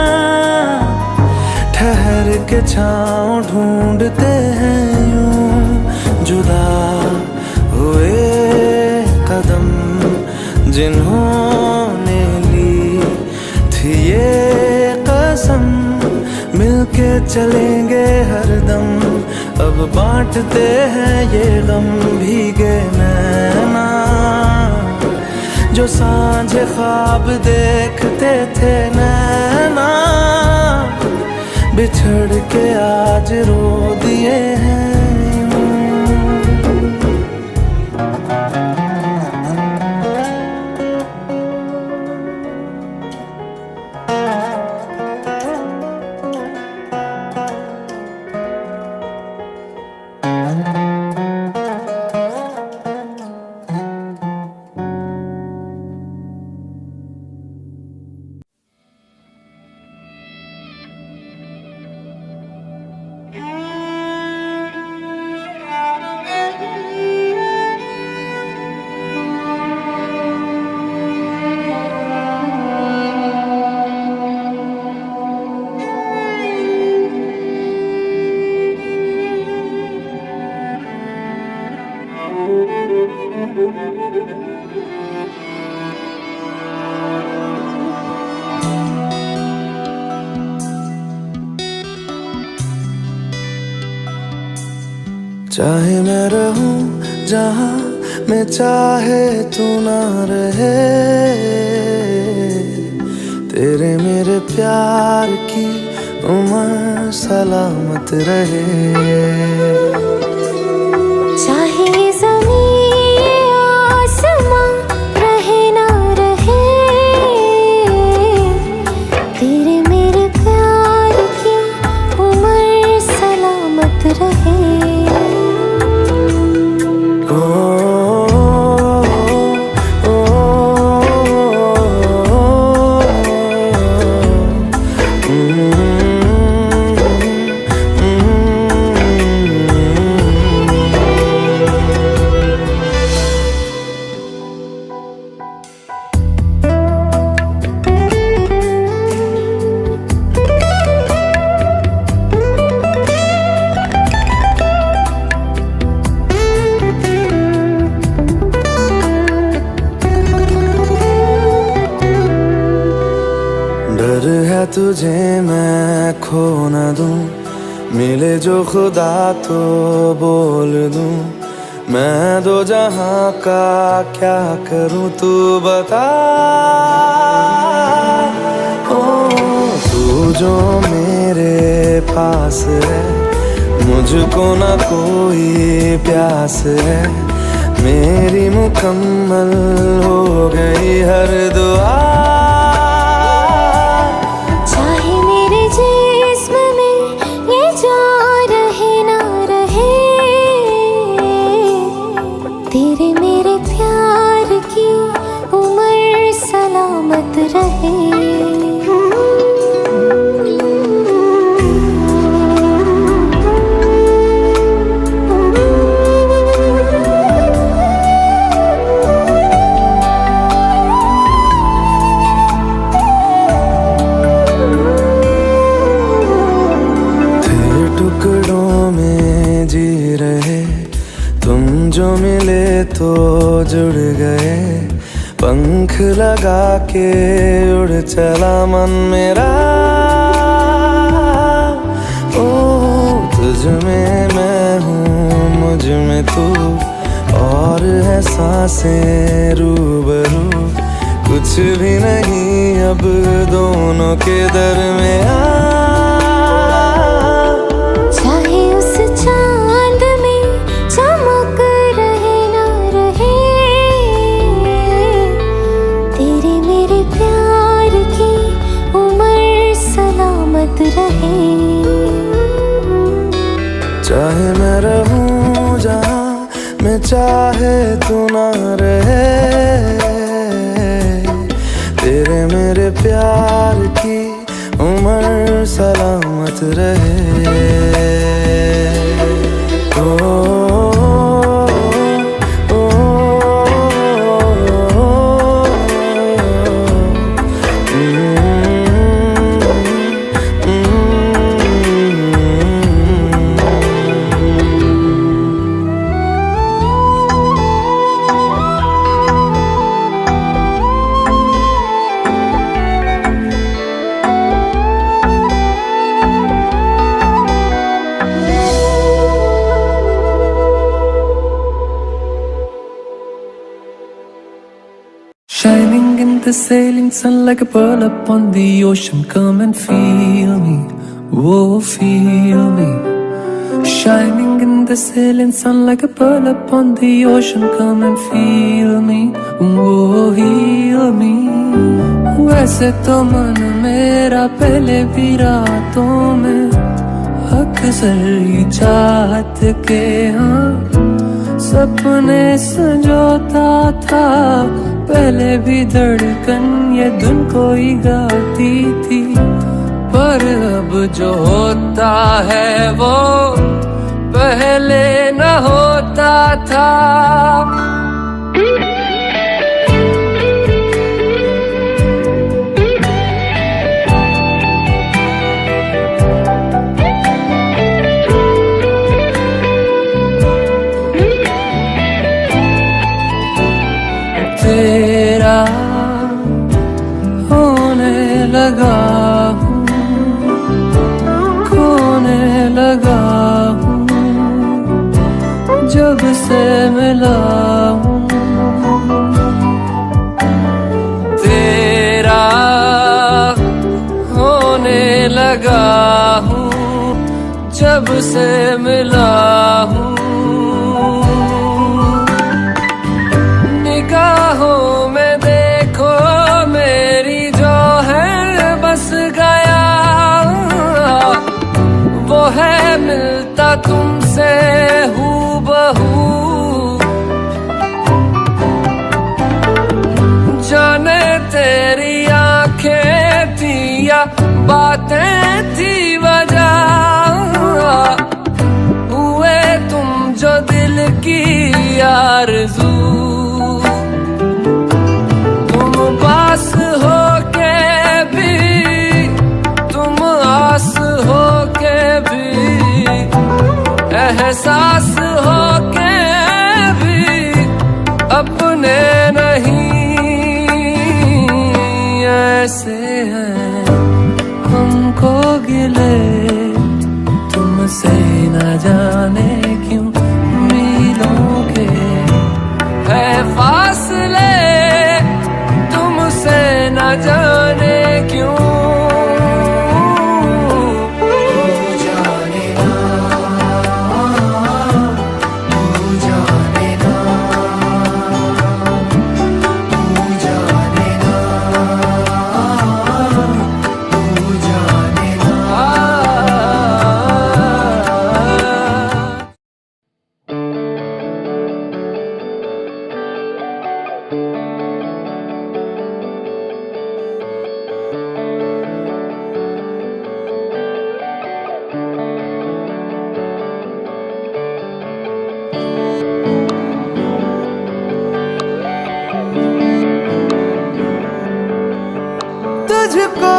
Speaker 1: ठहर के छाँव ढूंढते हैं यूं। जुदा हुए कदम जिन्होंने ली थी ये कसम, मिलके चलेंगे हरदम, अब बांटते हैं ये गम। भीगे नैना जो सांझे ख्वाब देखते थे नैना, बिछड़ के आज रो दिए हैं। चाहे मैं रहूं जहां मैं चाहे तू ना रहे, तेरे मेरे प्यार की उम्र सलामत रहे।
Speaker 5: चाहे ज़मीन आसमां रहे ना रहे, तेरे मेरे प्यार की उम्र सलामत रहे।
Speaker 1: डर है तुझे मैं खो न दूं, मिले जो खुदा तो बोल दूं, मैं दो जहां का क्या करूं तू बता। ओ तू जो मेरे पास है, मुझ तुझको ना कोई प्यास है, मेरी मुकम्मल हो गई हर दुआ।
Speaker 5: चाहे मेरे जिस्म में ये जान रहे ना रहे, तेरे मेरे प्यार की उम्र सलामत रहे।
Speaker 1: टुकड़ों में जी रहे, तुम जो मिले तो जुड़ गए, पंख लगा के उड़ चला मन मेरा। ओ तुझ में मैं हूँ, मुझ में तू, और है सांसें रूबरू, कुछ भी नहीं अब दोनों के दरमियां।
Speaker 5: चाहे उस चांद में चमक रहे ना रहे, तेरे मेरे प्यार की उम्र सलामत रहे।
Speaker 1: चाहे मैं रहूं जहां मैं चाहे तू ना रहे, तेरे मेरे प्यार की उम्र सलामत रहे।
Speaker 3: Shining in the sailing sun like a pearl upon the ocean. Come and feel me, oh feel me. Shining in the sailing sun like a pearl upon the ocean. Come and feel me, oh heal me. वैसे तो मन मेरा पहले भी रातों में अक्सर ही चाहत के हाँ सपने संजोता था। पहले भी धड़कन ये धुन कोई गाती थी, पर अब जो होता है वो पहले न होता था। तेरा होने लगा हूँ, खोने लगा हूँ, जब से मिला हूँ। तेरा होने लगा हूँ, जब से मिला हूँ। निगाहों में देखो मेरी जो है बस गया, वो है मिलता तुमसे हूबहू। जाने तेरी आंखें थी या बातें थी वजह, हुए तुम जो दिल की आरज़ू। पास हो के भी तुम आस हो के भी, एहसास हो के भी अपने नहीं। ऐसे हैं हमको गिले तुमसे न जाने क्यों मिलों के है फासले, तुमसे न जाने क्यों। जाने ना
Speaker 1: तुझको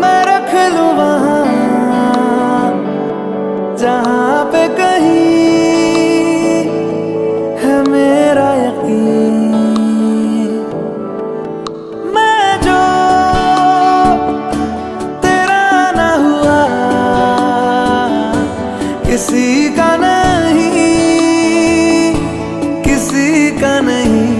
Speaker 1: मैं रख लूं वहां जहां पे कहीं है मेरा यकीन। मैं जो तेरा ना हुआ किसी का नहीं, किसी का नहीं।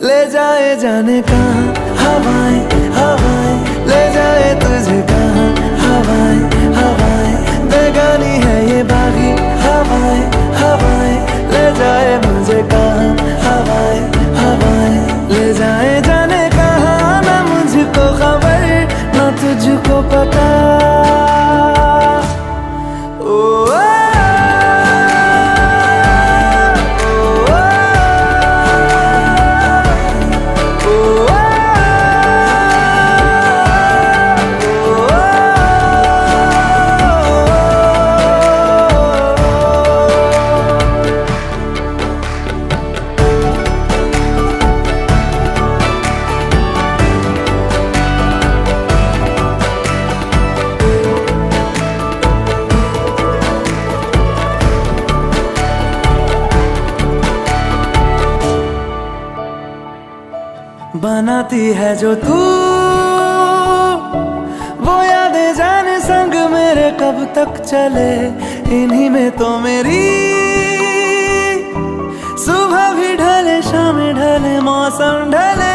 Speaker 1: ले जाए जाने कहाँ हवाएं हवाएं, ले जाए तुझे कहाँ हवाएं हवाएं। बेगानी है ये बागी हवाएं हवाएं, ले जाए मुझे कहाँ हवाएं हवाएं। ले जाए जाने कहाँ ना मुझको खबर ना तुझको पता। ओ बनाती है जो तू वो यादें जाने संग मेरे कब तक चले। इन्हीं में तो मेरी सुबह भी ढले शाम ढले मौसम ढले।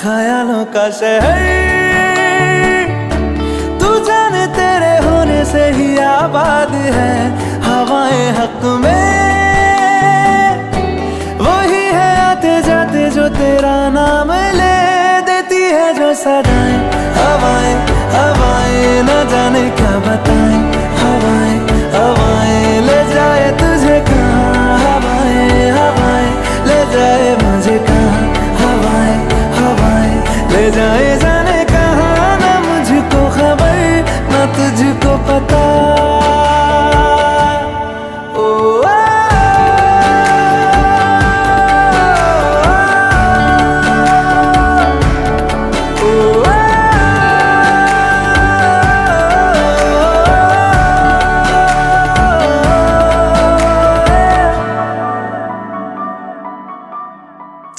Speaker 1: ख्यालों का शहर तू जाने तेरे होने से ही आबाद है। हवाएं हक में वही है आते जाते जो तेरा नाम ले देती है जो सदाएं। हवाएं हवाएं न जाने क्या बताएं। हवाएं हवाएं ले जाए तुझे कहाँ हवाएं हवाएं, ले जाए मुझे कहाँ हवाएं हवाएं। ले जाए जाने कहाँ ना मुझको खबर ना तुझको पता।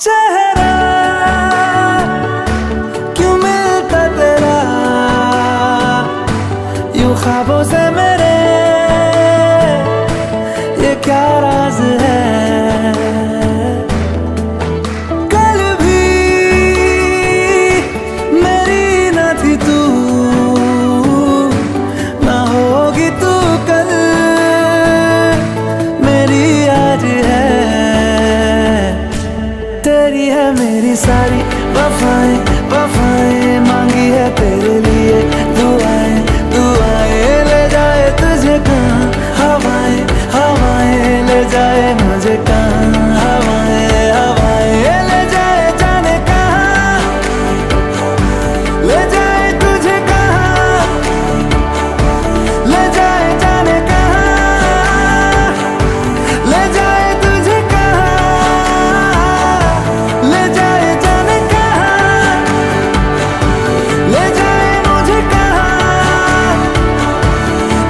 Speaker 1: चेहरा क्यों मिलता तेरा यूं ख्वाबों से मेरे, ये क्या राज है। कल भी मेरी न थी तू ना होगी तू कल मेरी आज है। तेरी है मेरी सारी वफाएं वफाएं, मांगी है तेरे लिए दुआएं दुआएं। ले जाए तुझे कहाँ हवाएं हवाएं, ले जाए मुझे कहाँ हवाएं हवाएं। ले जाए जाने कहाँ, ले जाए तुझे कहाँ, ले जाए जाने कहाँ, ले जाए तुझे कहाँ, ले जाए जाने कहाँ, ले जाए मुझे कहाँ,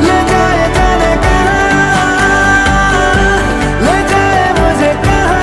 Speaker 1: ले जाए जाने कहाँ, ले जाए मुझे कहाँ।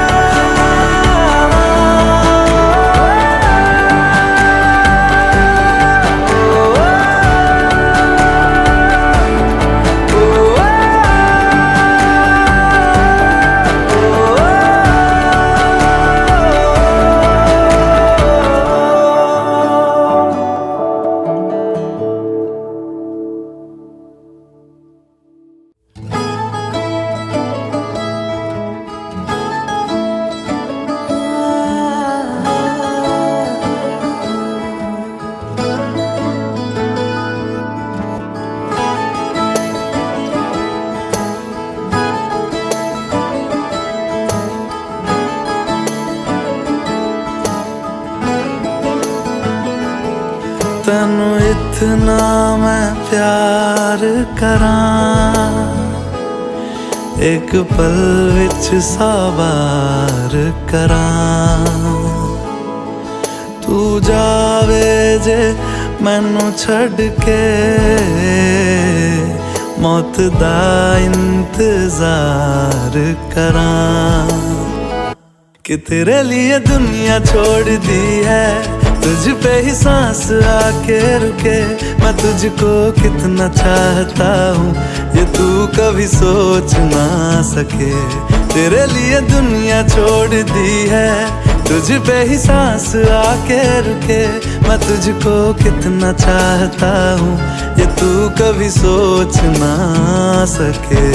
Speaker 1: तैनू इतना मैं प्यार करां, एक पल विच साबार करां। तू जावे जे मैनू छड़ के मौत दा इंतजार करां कि तेरे लिए दुनिया छोड़ दी है, तुझ पे ही सांस आके रुके। मैं तुझको कितना चाहता हूँ ये तू कभी सोच ना सके। तेरे लिए दुनिया छोड़ दी है, तुझ पे ही सांस आके रुके। मैं तुझको कितना चाहता हूँ ये तू कभी सोच ना सके।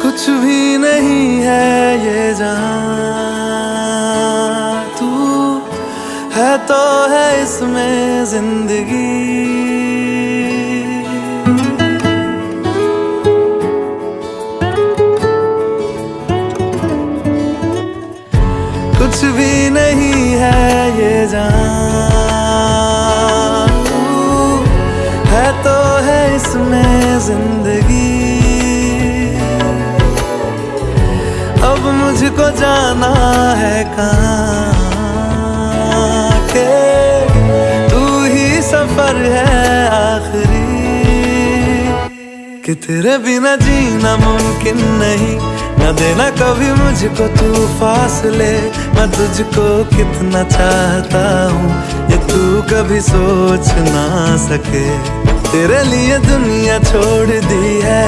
Speaker 1: कुछ भी नहीं है ये जहां, तू है तो है इसमें जिंदगी। कुछ भी नहीं है ये जहां, तू है तो है इसमें जिंदगी। अब मुझको जाना है कहाँ के तू ही सफर है आखिरी, कि तेरे बिना जीना मुमकिन नहीं। न देना कभी मुझको तू फासले, मैं तुझको कितना चाहता हूँ ये तू कभी सोच ना सके। तेरे लिए दुनिया छोड़ दी है,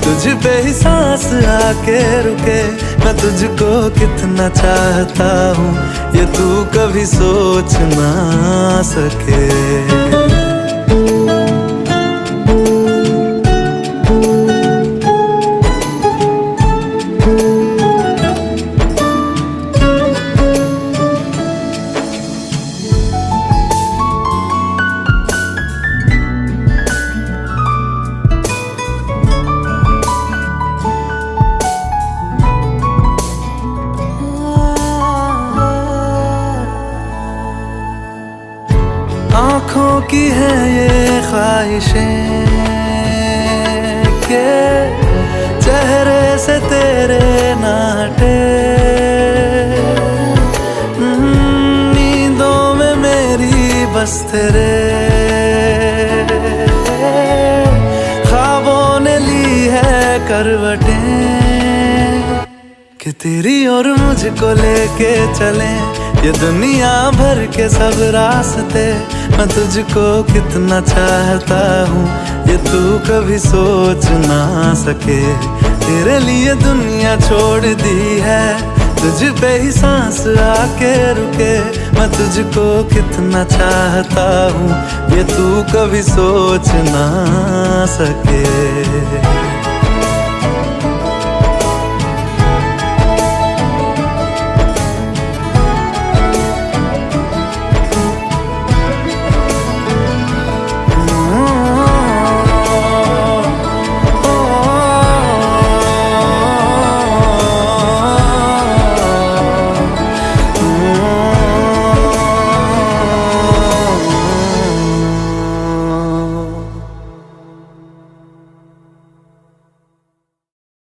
Speaker 1: तुझ पे ही सांस आके रुके। मैं तुझको कितना चाहता हूँ ये तू कभी सोच ना सके। आँखों की है ये ख्वाहिशें के चेहरे से तेरे ना हटे। नींदों में मेरी बस तेरे ख्वाबों ने ली है करवटें, कि तेरी और मुझको लेके चले ये दुनिया भर के सब रास्ते। मैं तुझको कितना चाहता हूँ ये तू कभी सोच ना सके। तेरे लिए दुनिया छोड़ दी है, तुझ पे ही सांस आके रुके। मैं तुझको कितना चाहता हूँ ये तू कभी सोच ना सके।